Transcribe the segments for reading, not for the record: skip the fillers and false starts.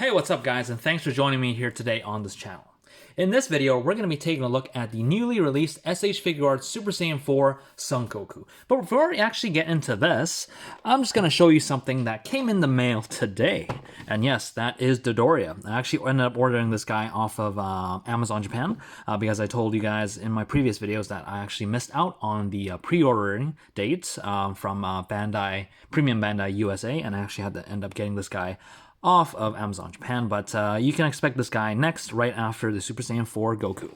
Hey, what's up guys, and thanks for joining me here today on this channel. In this video, we're going to be taking a look at the newly released SH Figuarts Super Saiyan 4 Son Goku. But before we actually get into this, I'm just going to show you something that came in the mail today. And yes, that is Dodoria. I actually ended up ordering this guy off of Amazon Japan because I told you guys in my previous videos that I actually missed out on the pre-ordering dates from Premium Bandai USA, and I actually had to end up getting this guy off of Amazon Japan, but you can expect this guy next, right after the Super Saiyan 4 Goku.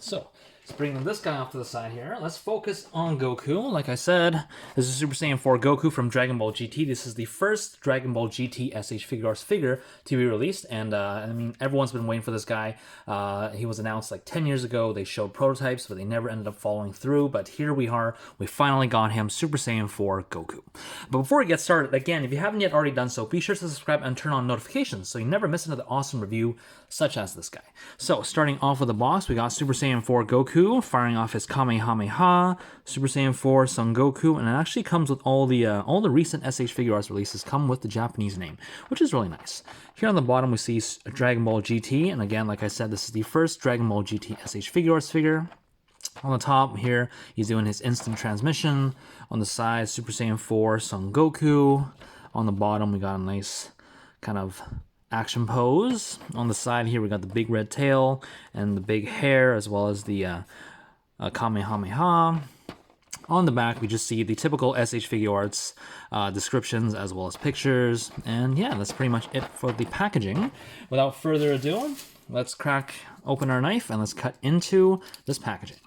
So, let's bring this guy off to the side here. Let's focus on Goku. Like I said, this is Super Saiyan 4 Goku from Dragon Ball GT. This is the first Dragon Ball GT SH Figuarts figure to be released, and I mean, everyone's been waiting for this guy. He was announced like 10 years ago. They showed prototypes, but they never ended up following through, but here we are. We finally got him, Super Saiyan 4 Goku. But before we get started, again, if you haven't yet already done so, be sure to subscribe and turn on notifications so you never miss another awesome review such as this guy. So, starting off with the box, we got Super Saiyan 4 Goku firing off his Kamehameha, Super Saiyan 4 Son Goku, and it actually comes with all the recent SH Figuarts releases come with the Japanese name, which is really nice. Here on the bottom, we see Dragon Ball GT, and again, like I said, this is the first Dragon Ball GT SH Figuarts figure. On the top here, he's doing his instant transmission. On the side, Super Saiyan 4 Son Goku. On the bottom, we got a nice kind of action pose. On the side here, we got the big red tail and the big hair, as well as the Kamehameha. On the back, we just see the typical SH Figuarts descriptions as well as pictures. And yeah, that's pretty much it for the packaging. Without further ado, let's crack open our knife and let's cut into this packaging.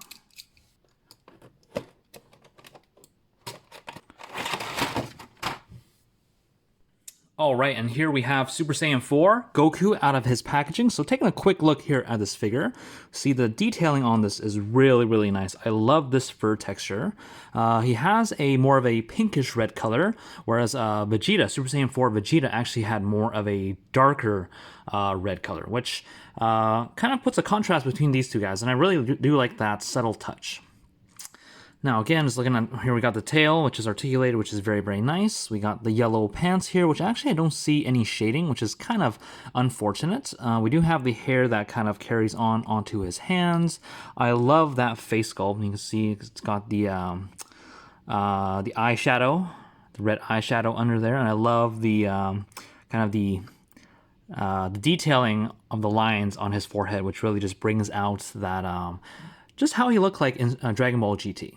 Alright, and here we have Super Saiyan 4 Goku out of his packaging. So taking a quick look here at this figure, see the detailing on this is really, really nice. I love this fur texture. He has a more of a pinkish red color, whereas Vegeta, Super Saiyan 4 Vegeta actually had more of a darker red color, which kind of puts a contrast between these two guys, and I really do like that subtle touch. Now again, just looking at, here we got the tail, which is articulated, which is very, very nice. We got the yellow pants here, which actually I don't see any shading, which is kind of unfortunate. We do have the hair that kind of carries on onto his hands. I love that face sculpt. You can see it's got the eyeshadow, the red eyeshadow under there, and I love the kind of the detailing of the lines on his forehead, which really just brings out that just how he looked like in Dragon Ball GT.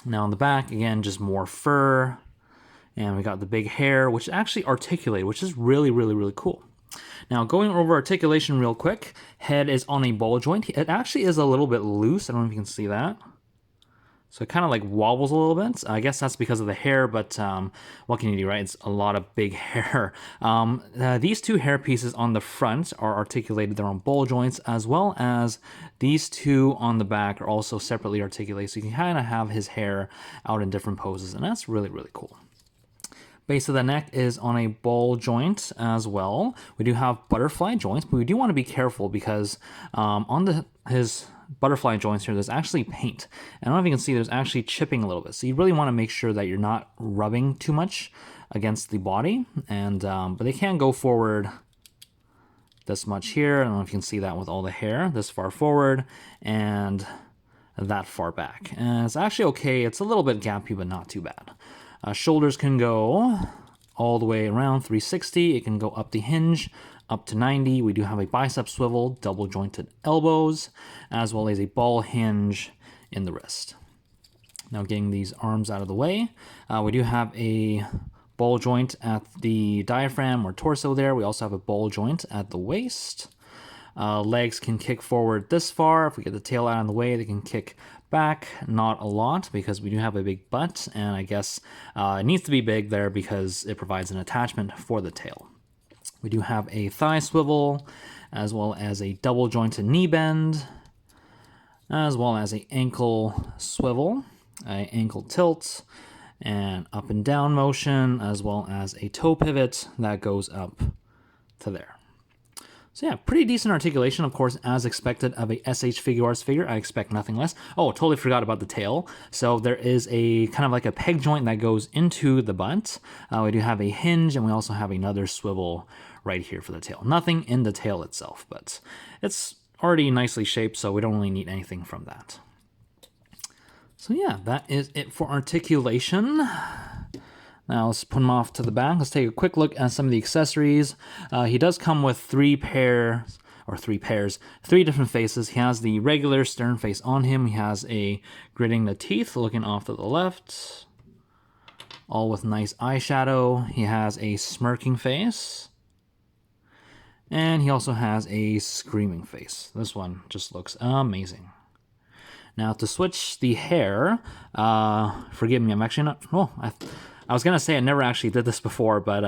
Now on the back, again, just more fur, and we got the big hair, which is actually articulated, which is really, really, really cool. Now going over articulation real quick, head is on a ball joint. It actually is a little bit loose. I don't know if you can see that. So it kind of like wobbles a little bit. I guess that's because of the hair, but what can you do, right? It's a lot of big hair. These two hair pieces on the front are articulated. They're on ball joints, as well as these two on the back are also separately articulated. So you can kind of have his hair out in different poses, and that's really, really cool. Base of the neck is on a ball joint as well. We do have butterfly joints, but we do want to be careful because on his butterfly joints here, there's actually paint. And I don't know if you can see, there's actually chipping a little bit. So you really want to make sure that you're not rubbing too much against the body. And but they can go forward this much here. I don't know if you can see that with all the hair, this far forward and that far back. And it's actually okay. It's a little bit gappy, but not too bad. Shoulders can go all the way around 360. It can go up the hinge, up to 90. We do have a bicep swivel, double jointed elbows, as well as a ball hinge in the wrist. Now getting these arms out of the way, we do have a ball joint at the diaphragm or torso there. We also have a ball joint at the waist. Legs can kick forward this far. If we get the tail out of the way, they can kick back, not a lot, because we do have a big butt, and I guess it needs to be big there because it provides an attachment for the tail. We do have a thigh swivel, as well as a double jointed knee bend, as well as an ankle swivel, an ankle tilt, and up and down motion, as well as a toe pivot that goes up to there. So yeah, pretty decent articulation, of course, as expected of a SH Figuarts figure. I expect nothing less. Oh, totally forgot about the tail. So there is a kind of like a peg joint that goes into the butt. We do have a hinge, and we also have another swivel right here for the tail. Nothing in the tail itself, but it's already nicely shaped, so we don't really need anything from that. So yeah, that is it for articulation. Now let's put him off to the back. Let's take a quick look at some of the accessories. He does come with three different faces. He has the regular stern face on him. He has a gritting the teeth looking off to the left, all with nice eyeshadow. He has a smirking face. And he also has a screaming face. This one just looks amazing. Now to switch the hair, forgive me, I'm actually not, I was gonna say I never actually did this before, but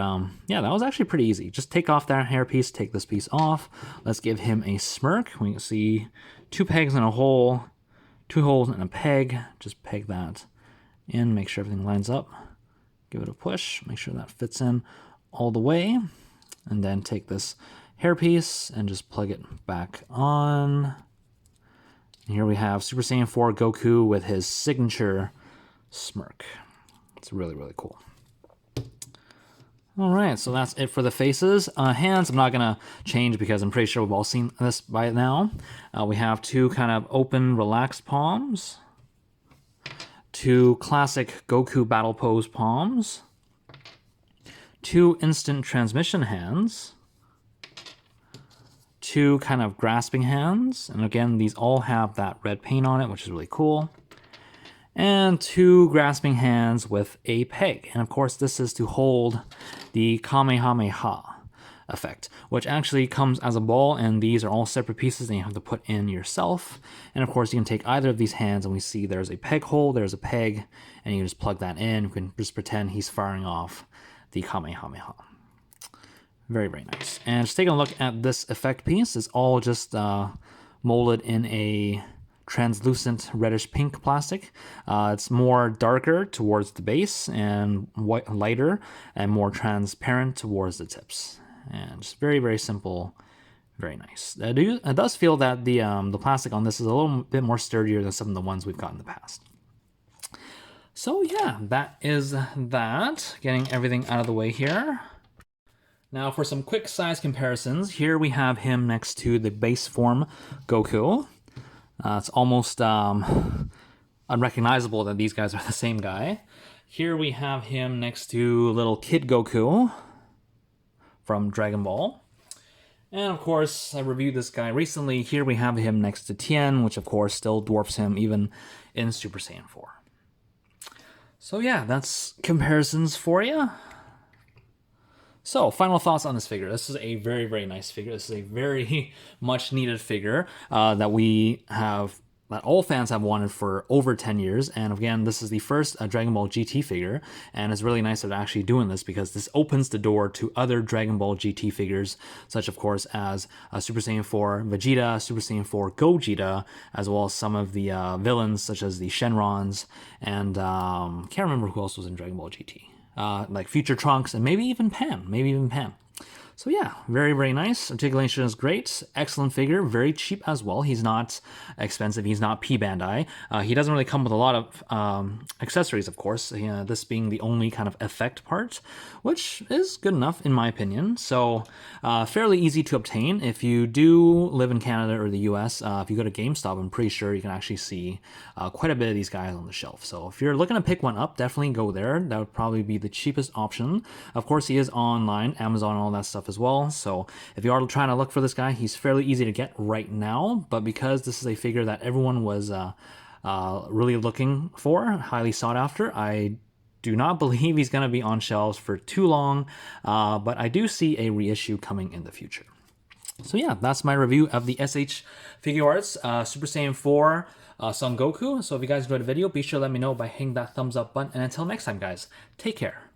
yeah, that was actually pretty easy. Just take off that hair piece, take this piece off. Let's give him a smirk. We can see 2 pegs and a hole, 2 holes and a peg. Just peg that in, make sure everything lines up. Give it a push, make sure that fits in all the way. And then take this hairpiece and just plug it back on. And here we have Super Saiyan 4 Goku with his signature smirk. It's really, really cool. All right, so that's it for the faces. Hands, I'm not gonna change because I'm pretty sure we've all seen this by now. We have 2 kind of open, relaxed palms, 2 classic Goku battle pose palms, 2 instant transmission hands, 2 kind of grasping hands, and again, these all have that red paint on it, which is really cool, and 2 grasping hands with a peg. And of course, this is to hold the Kamehameha effect, which actually comes as a ball, and these are all separate pieces that you have to put in yourself. And of course, you can take either of these hands, and we see there's a peg hole, there's a peg, and you can just plug that in. You can just pretend he's firing off the Kamehameha. Very, very nice. And just taking a look at this effect piece, it's all just molded in a translucent reddish pink plastic. It's more darker towards the base and lighter and more transparent towards the tips. And just very, very simple, very nice. It does feel that the plastic on this is a little bit more sturdier than some of the ones we've got in the past. So yeah, that is that. Getting everything out of the way here. Now for some quick size comparisons, here we have him next to the base form Goku. It's almost unrecognizable that these guys are the same guy. Here we have him next to little kid Goku from Dragon Ball. And of course, I reviewed this guy recently. Here we have him next to Tien, which of course still dwarfs him even in Super Saiyan 4. So yeah, that's comparisons for you. So, final thoughts on this figure. This is a very, very nice figure. This is a very much needed figure that all fans have wanted for over 10 years. And again, this is the first Dragon Ball GT figure. And it's really nice that they're actually doing this because this opens the door to other Dragon Ball GT figures, such of course as Super Saiyan 4 Vegeta, Super Saiyan 4 Gogeta, as well as some of the villains such as the Shenrons. And can't remember who else was in Dragon Ball GT. Like Future Trunks and maybe even Pan. So yeah, very, very nice. Articulation is great. Excellent figure. Very cheap as well. He's not expensive. He's not P Bandai. He doesn't really come with a lot of accessories, of course. This being the only kind of effect part, which is good enough in my opinion. So fairly easy to obtain. If you do live in Canada or the US, if you go to GameStop, I'm pretty sure you can actually see quite a bit of these guys on the shelf. So if you're looking to pick one up, definitely go there. That would probably be the cheapest option. Of course, he is online, Amazon, and all that stuff as well. So if you are trying to look for this guy, he's fairly easy to get right now. But because this is a figure that everyone was really looking for, highly sought after, I do not believe he's going to be on shelves for too long. But I do see a reissue coming in the future. So yeah, that's my review of the SH Figuarts Super Saiyan 4 Son Goku. So if you guys enjoyed the video, be sure to let me know by hitting that thumbs up button. And until next time, guys, take care.